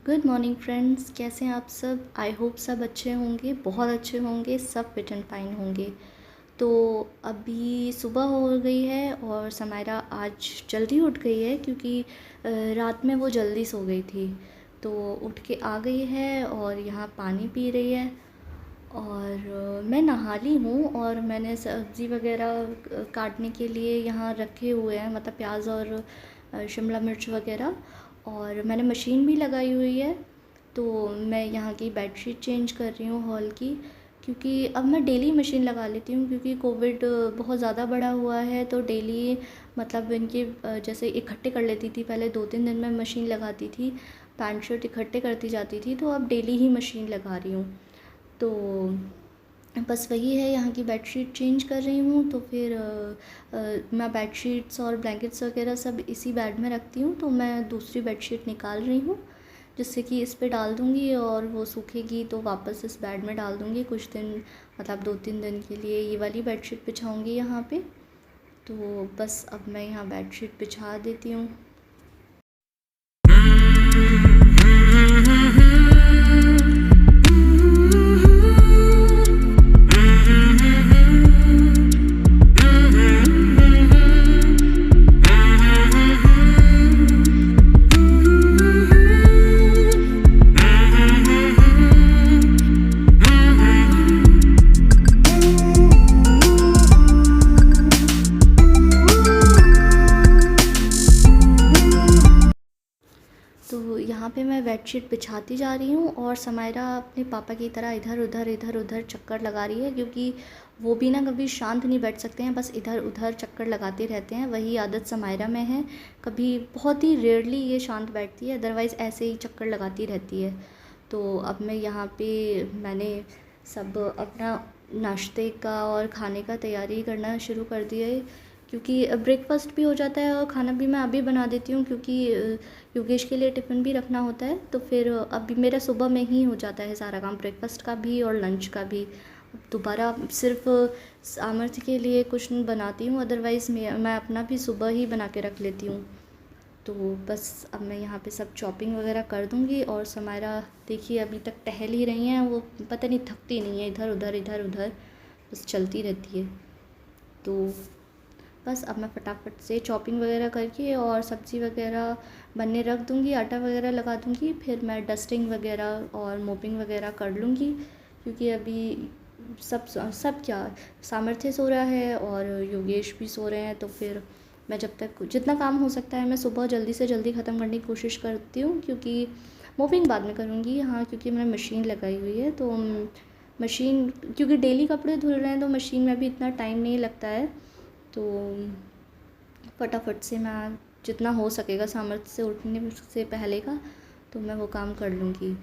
Good morning friends, कैसे हैं आप सब। आई होप सब अच्छे होंगे, बहुत अच्छे होंगे, सब फिट एंड फाइन होंगे। तो अभी सुबह हो गई है और समायरा आज जल्दी उठ गई है क्योंकि रात में वो जल्दी सो गई थी। तो उठ के आ गई है और यहाँ पानी पी रही है। और मैं नहा ली हूँ और मैंने सब्ज़ी वगैरह काटने के लिए यहाँ रखे हुए हैं, मतलब प्याज और शिमला मिर्च वगैरह। और मैंने मशीन भी लगाई हुई है। तो मैं यहाँ की बेडशीट चेंज कर रही हूँ हॉल की, क्योंकि अब मैं डेली मशीन लगा लेती हूँ क्योंकि कोविड बहुत ज़्यादा बढ़ा हुआ है। तो डेली मतलब इनके जैसे इकट्ठे कर लेती थी, पहले 2-3 दिन में मशीन लगाती थी, पैंट शर्ट इकट्ठे करती जाती थी। तो अब डेली ही मशीन लगा रही हूँ। तो बस वही है, यहाँ की बेडशीट चेंज कर रही हूँ। तो फिर मैं बेडशीट्स और ब्लैंकेट्स वगैरह सब इसी बेड में रखती हूँ। तो मैं दूसरी बेडशीट निकाल रही हूँ जिससे कि इस पे डाल दूँगी और वो सूखेगी तो वापस इस बेड में डाल दूँगी कुछ दिन, मतलब 2-3 दिन के लिए ये वाली बेडशीट बिछाऊँगी यहाँ पे। तो बस अब मैं यहाँ बेडशीट बिछा देती हूँ। तो यहाँ पे मैं बेडशीट बिछाती जा रही हूँ और समायरा अपने पापा की तरह इधर उधर चक्कर लगा रही है, क्योंकि वो भी ना कभी शांत नहीं बैठ सकते हैं, बस इधर उधर चक्कर लगाते रहते हैं। वही आदत समायरा में है, कभी बहुत ही रेयरली ये शांत बैठती है, अदरवाइज़ ऐसे ही चक्कर लगाती रहती है। तो अब मैं यहाँ पे मैंने सब अपना नाश्ते का और खाने का तैयारी करना शुरू कर दिया है, क्योंकि ब्रेकफास्ट भी हो जाता है और खाना भी मैं अभी बना देती हूँ, क्योंकि योगेश के लिए टिफ़िन भी रखना होता है। तो फिर अभी मेरा सुबह में ही हो जाता है सारा काम, ब्रेकफास्ट का भी और लंच का भी। दोबारा सिर्फ सामर्थ्य के लिए कुछ नहीं बनाती हूँ, अदरवाइज़ मैं अपना भी सुबह ही बना के रख लेती हूँ। तो बस अब मैं यहाँ पे सब चॉपिंग वगैरह कर दूँगी। और समायरा देखिए अभी तक टहल ही रही हैं, वो पता नहीं थकती नहीं है, इधर उधर बस चलती रहती है। तो बस अब मैं फटाफट से चॉपिंग वगैरह करके और सब्ज़ी वगैरह बनने रख दूँगी, आटा वगैरह लगा दूँगी, फिर मैं डस्टिंग वगैरह और मोपिंग वगैरह कर लूँगी। क्योंकि अभी सब क्या, सामर्थ्य सो रहा है और योगेश भी सो रहे हैं। तो फिर मैं जब तक जितना काम हो सकता है मैं सुबह जल्दी से जल्दी ख़त्म करने की कोशिश करती हूँ, क्योंकि मोपिंग बाद में करूँगी। हाँ, क्योंकि मैंने मशीन लगाई हुई है, तो मशीन क्योंकि डेली कपड़े धुल रहे हैं तो मशीन में भी इतना टाइम नहीं लगता है। तो फटाफट से मैं जितना हो सकेगा सामर्थ्य से उठने से पहले का, तो मैं वो काम कर लूँगी।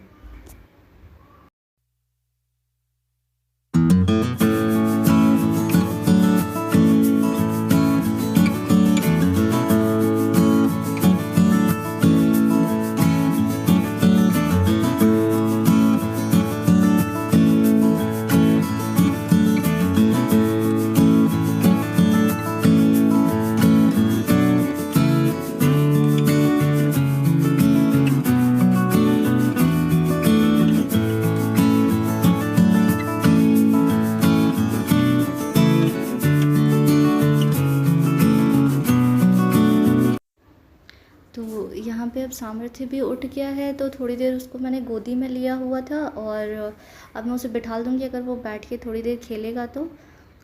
तो यहाँ पे अब सामर्थ्य भी उठ गया है, तो थोड़ी देर उसको मैंने गोदी में लिया हुआ था और अब मैं उसे बिठा दूँगी, अगर वो बैठ के थोड़ी देर खेलेगा तो,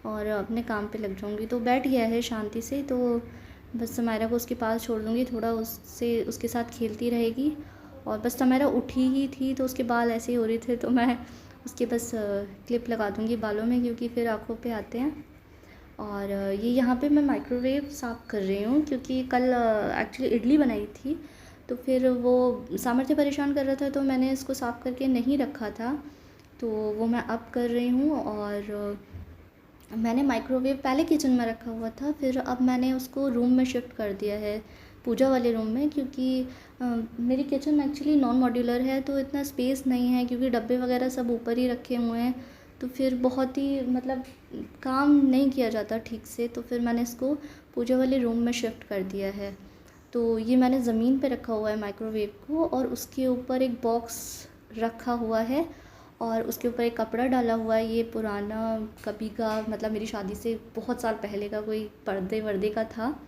और अपने काम पे लग जाऊँगी। तो बैठ गया है शांति से, तो बस समायरा को उसके पास छोड़ दूँगी, थोड़ा उससे उसके साथ खेलती रहेगी। और बस समायरा उठी ही थी तो उसके बाल ऐसे ही हो रहे थे, तो मैं उसके बस क्लिप लगा दूँगी बालों में, क्योंकि फिर आँखों पे आते हैं। और ये यहाँ पे मैं माइक्रोवेव साफ़ कर रही हूँ, क्योंकि कल एक्चुअली इडली बनाई थी, तो फिर वो सामर्थ्य परेशान कर रहा था, तो मैंने इसको साफ़ करके नहीं रखा था, तो वो मैं अब कर रही हूँ। और मैंने माइक्रोवेव पहले किचन में रखा हुआ था, फिर अब मैंने उसको रूम में शिफ्ट कर दिया है, पूजा वाले रूम में, क्योंकि मेरी किचन एक्चुअली नॉन मॉड्यूलर है, तो इतना स्पेस नहीं है, क्योंकि डब्बे वगैरह सब ऊपर ही रखे हुए हैं। तो फिर बहुत ही मतलब काम नहीं किया जाता ठीक से, तो फिर मैंने इसको पूजा वाले रूम में शिफ्ट कर दिया है। तो ये मैंने ज़मीन पे रखा हुआ है माइक्रोवेव को, और उसके ऊपर एक बॉक्स रखा हुआ है और उसके ऊपर एक कपड़ा डाला हुआ है। ये पुराना कभी का, मतलब मेरी शादी से बहुत साल पहले का कोई पर्दे वर्दे का था,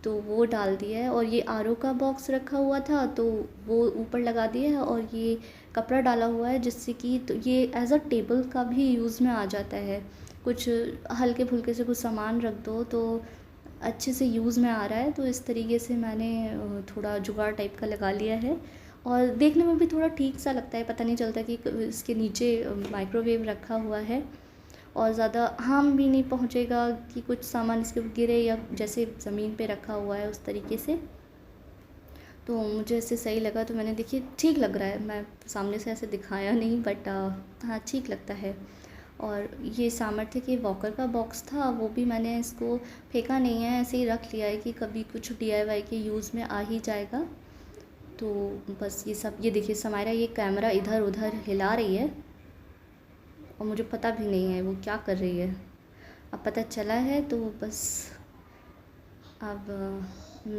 तो वो डाल दिया है। और ये आरओ का बॉक्स रखा हुआ था तो वो ऊपर लगा दिया है, और ये कपड़ा डाला हुआ है जिससे कि तो ये एज़ अ टेबल का भी यूज़ में आ जाता है। कुछ हल्के फुल्के से कुछ सामान रख दो तो अच्छे से यूज़ में आ रहा है। तो इस तरीके से मैंने थोड़ा जुगाड़ टाइप का लगा लिया है, और देखने में भी थोड़ा ठीक सा लगता है, पता नहीं चलता कि इसके नीचे माइक्रोवेव रखा हुआ है, और ज़्यादा हार्म भी नहीं पहुंचेगा कि कुछ सामान इसके गिरे, या जैसे ज़मीन पे रखा हुआ है उस तरीके से। तो मुझे ऐसे सही लगा, तो मैंने देखिए ठीक लग रहा है। मैं सामने से ऐसे दिखाया नहीं, बट हाँ ठीक लगता है। और ये सामर्थ्य के वॉकर का बॉक्स था, वो भी मैंने इसको फेंका नहीं है, ऐसे ही रख लिया है कि कभी कुछ डीआईवाई के यूज़ में आ ही जाएगा। तो बस ये सब, ये देखिए समायरा ये कैमरा इधर उधर हिला रही है, और मुझे पता भी नहीं है वो क्या कर रही है। अब पता चला है तो बस अब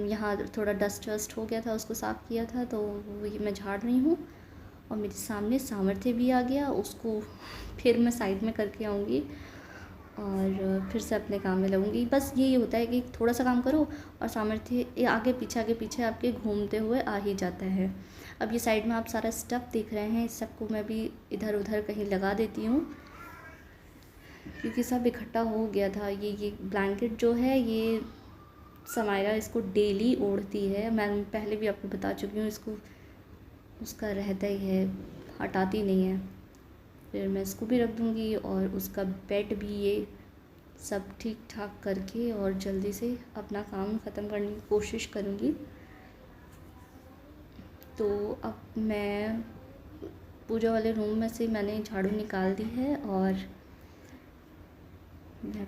यहाँ थोड़ा डस्ट वस्ट हो गया था, उसको साफ़ किया था, तो ये मैं झाड़ रही हूँ। और मेरे सामने सामर्थ्य भी आ गया, उसको फिर मैं साइड में करके आऊँगी और फिर से अपने काम में लगूँगी। बस यही होता है कि थोड़ा सा काम करो और सामर्थ्य ये आगे पीछे आपके घूमते हुए आ ही जाता है। अब ये साइड में आप सारा स्टफ़ देख रहे हैं, इस सबको मैं भी इधर उधर कहीं लगा देती हूँ, क्योंकि सब इकट्ठा हो गया था। ये ब्लैंकेट जो है ये समायरा इसको डेली ओढ़ती है, मैं पहले भी आपको बता चुकी हूँ, इसको उसका रहता ही है, हटाती नहीं है। फिर मैं इसको भी रख दूँगी और उसका बेड भी, ये सब ठीक ठाक करके और जल्दी से अपना काम ख़त्म करने की कोशिश करूँगी। तो अब मैं पूजा वाले रूम में से मैंने झाड़ू निकाल दी है, और मैं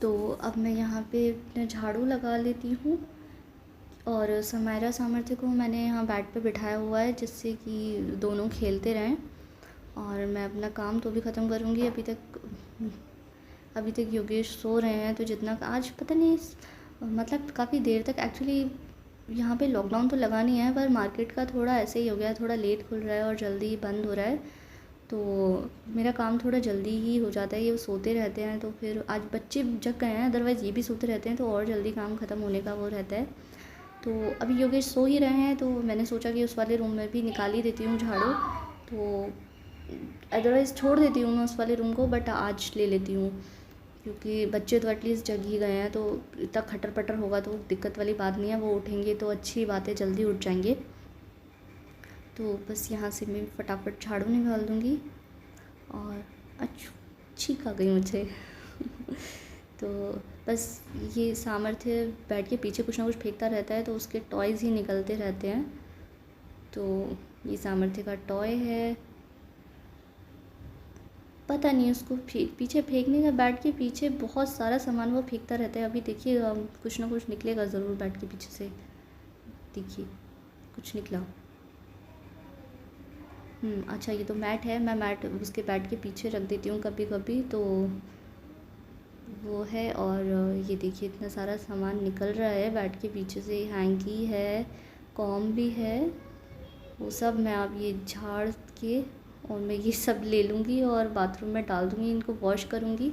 तो अब मैं यहाँ पे अपना झाड़ू लगा लेती हूँ, और समायरा सामर्थ्य को मैंने यहाँ बेड पे बिठाया हुआ है जिससे कि दोनों खेलते रहें, और मैं अपना काम तो भी ख़त्म करूँगी। अभी तक योगेश सो रहे हैं, तो जितना आज पता नहीं मतलब काफ़ी देर तक, एक्चुअली यहाँ पे लॉकडाउन तो लगा नहीं है, पर मार्केट का थोड़ा ऐसे ही हो गया, थोड़ा लेट खुल रहा है और जल्दी बंद हो रहा है, तो मेरा काम थोड़ा जल्दी ही हो जाता है। ये सोते रहते हैं, तो फिर आज बच्चे जग गए हैं, अदरवाइज़ ये भी सोते रहते हैं, तो और जल्दी काम ख़त्म होने का वो रहता है। तो अभी योगेश सो ही रहे हैं, तो मैंने सोचा कि उस वाले रूम में भी निकाल ही देती हूँ झाड़ू, तो अदरवाइज़ छोड़ देती हूँ मैं उस वाले रूम को, बट आज ले लेती हूँ, क्योंकि बच्चे तो एटलीस्ट जग ही गए हैं, तो इतना खटर पटर होगा तो दिक्कत वाली बात नहीं है, वो उठेंगे तो अच्छी बात है, जल्दी उठ जाएंगे। तो बस यहाँ से मैं फटाफट झाड़ू निकाल दूँगी, और छींक आ गई मुझे तो बस ये सामर्थ्य बेड के पीछे कुछ ना कुछ फेंकता रहता है, तो उसके टॉयज़ ही निकलते रहते हैं, तो ये सामर्थ्य का टॉय है। पता नहीं उसको पीछे फेंकने का, बैट के पीछे बहुत सारा सामान वो फेंकता रहता है। अभी देखिए कुछ ना कुछ निकलेगा ज़रूर बैट के पीछे से। देखिए कुछ निकला। अच्छा ये तो मैट है, मैं मैट उसके बैट के पीछे रख देती हूँ कभी कभी, तो वो है। और ये देखिए इतना सारा सामान निकल रहा है बैट के पीछे से। हैंकी है, कॉम भी है, वो सब मैं अब ये झाड़ के और मैं ये सब ले लूँगी और बाथरूम में डाल दूँगी, इनको वॉश करूँगी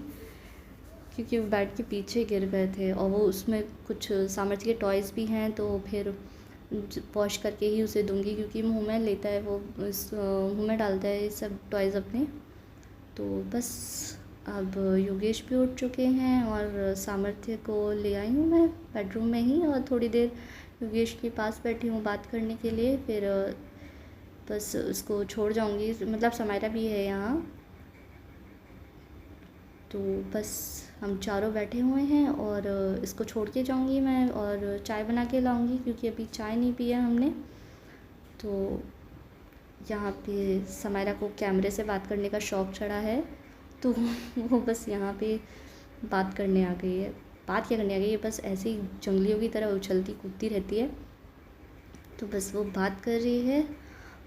क्योंकि वो बैट के पीछे गिर गए थे। और वो उसमें कुछ सामर्थ्य के टॉयज़ भी हैं, तो फिर वॉश करके ही उसे दूँगी क्योंकि मुँह में लेता है वो, इस मुँह में डालता है ये सब टॉयज़ अपने। तो बस अब योगेश भी उठ चुके हैं और सामर्थ्य को ले आई हूँ मैं बेडरूम में ही, और थोड़ी देर योगेश के पास बैठी हूँ बात करने के लिए। फिर बस उसको छोड़ जाऊँगी, मतलब समायरा भी है यहाँ। तो बस हम चारों बैठे हुए हैं और इसको छोड़ के जाऊँगी मैं और चाय बना के लाऊँगी क्योंकि अभी चाय नहीं पिया हमने। तो यहाँ पे समायरा को कैमरे से बात करने का शौक़ चढ़ा है, तो वो बस यहाँ पे बात करने आ गई है। बात क्या करने आ गई है, बस ऐसे ही जंगलियों की तरह उछलती कूदती रहती है। तो बस वो बात कर रही है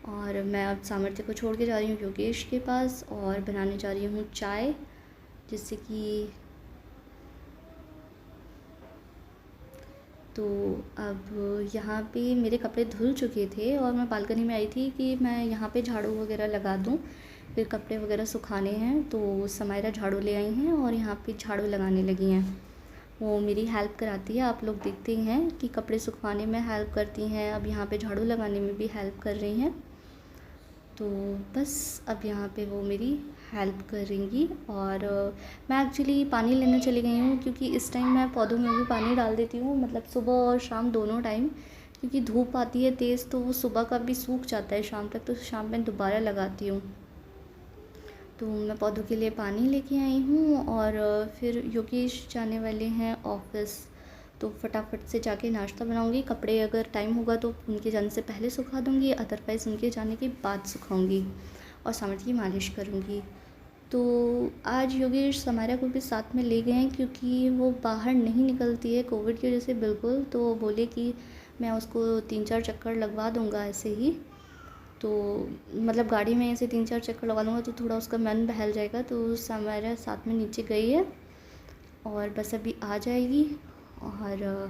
और मैं अब सामर्थ्य को छोड़ के जा रही हूँ योगेश के पास और बनाने जा रही हूँ चाय, जिससे कि तो अब यहाँ पे मेरे कपड़े धुल चुके थे और मैं बालकनी में आई थी कि मैं यहाँ पे झाड़ू वगैरह लगा दूँ, फिर कपड़े वगैरह सुखाने हैं। तो समायरा झाड़ू ले आई हैं और यहाँ पे झाड़ू लगाने लगी हैं। वो मेरी हेल्प कराती है, आप लोग देखते ही हैं कि कपड़े सुखाने में हेल्प करती हैं, अब यहाँ पे झाड़ू लगाने में भी हेल्प कर रही हैं। तो बस अब यहाँ पे वो मेरी हेल्प करेंगी। और मैं एक्चुअली पानी लेने चली गई हूँ क्योंकि इस टाइम मैं पौधों में भी पानी डाल देती हूँ, मतलब सुबह और शाम दोनों टाइम, क्योंकि धूप आती है तेज़ तो वो सुबह का भी सूख जाता है शाम तक, तो शाम में दोबारा लगाती हूँ। तो मैं पौधों के लिए पानी लेके आई हूँ और फिर योगेश जाने वाले हैं ऑफ़िस, तो फटाफट से जाके नाश्ता बनाऊँगी। कपड़े अगर टाइम होगा तो उनके जाने से पहले सुखा दूँगी, अदरवाइज़ उनके जाने के बाद सुखाऊँगी और सामर्थ्य की मालिश करूँगी। तो आज योगेश समायरा को भी साथ में ले गए हैं क्योंकि वो बाहर नहीं निकलती है कोविड की वजह से बिल्कुल, तो वो बोले कि मैं उसको 3-4 चक्कर लगवा दूँगा ऐसे ही। तो मतलब गाड़ी में ऐसे 3-4 चक्कर लगा लूँगा तो थोड़ा उसका मन बहल जाएगा। तो समायरा साथ में नीचे गई है और बस अभी आ जाएगी। और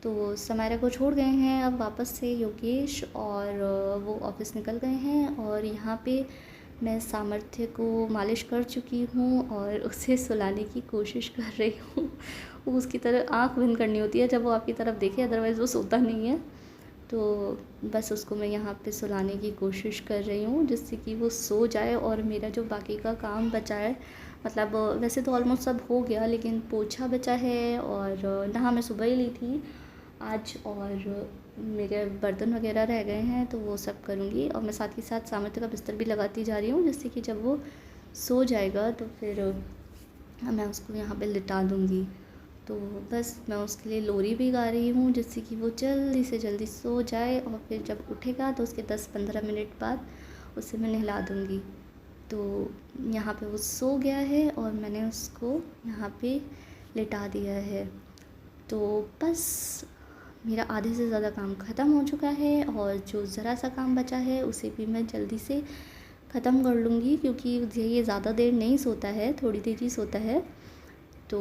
तो समायरा को छोड़ गए हैं अब वापस से योगेश, और वो ऑफ़िस निकल गए हैं। और यहाँ पे मैं सामर्थ्य को मालिश कर चुकी हूँ और उसे सुलाने की कोशिश कर रही हूँ। वो उसकी तरह आँख बंद करनी होती है जब वो आपकी तरफ देखे, अदरवाइज़ वो सोता नहीं है। तो बस उसको मैं यहाँ पे सुलाने की कोशिश कर रही हूँ जिससे कि वो सो जाए और मेरा जो बाकी का काम बचा है, मतलब वैसे तो ऑलमोस्ट सब हो गया, लेकिन पोछा बचा है और नहा मैं सुबह ही ली थी आज, और मेरे बर्तन वगैरह रह गए हैं तो वो सब करूँगी। और मैं साथ ही साथ सामर्थ्य का बिस्तर भी लगाती जा रही हूँ जिससे कि जब वो सो जाएगा तो फिर मैं उसको यहाँ पे लिटा दूँगी। तो बस मैं उसके लिए लोरी भी गा रही हूँ जिससे कि वो जल्दी से जल्दी सो जाए, और फिर जब उठेगा तो उसके 10-15 मिनट बाद उसे मैं नहला दूँगी। तो यहाँ पे वो सो गया है और मैंने उसको यहाँ पे लिटा दिया है। तो बस मेरा आधे से ज़्यादा काम ख़त्म हो चुका है और जो ज़रा सा काम बचा है उसे भी मैं जल्दी से ख़त्म कर लूँगी क्योंकि ये ज़्यादा देर नहीं सोता है, थोड़ी देर ही सोता है। तो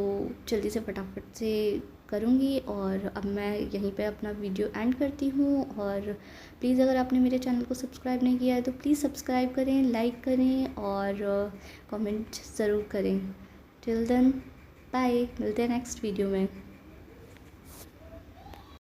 जल्दी से फटाफट से करूँगी और अब मैं यहीं पे अपना वीडियो एंड करती हूँ। और प्लीज़ अगर आपने मेरे चैनल को सब्सक्राइब नहीं किया है तो प्लीज़ सब्सक्राइब करें, लाइक करें और कमेंट ज़रूर करें। टिल देन बाय, मिलते हैं नेक्स्ट वीडियो में।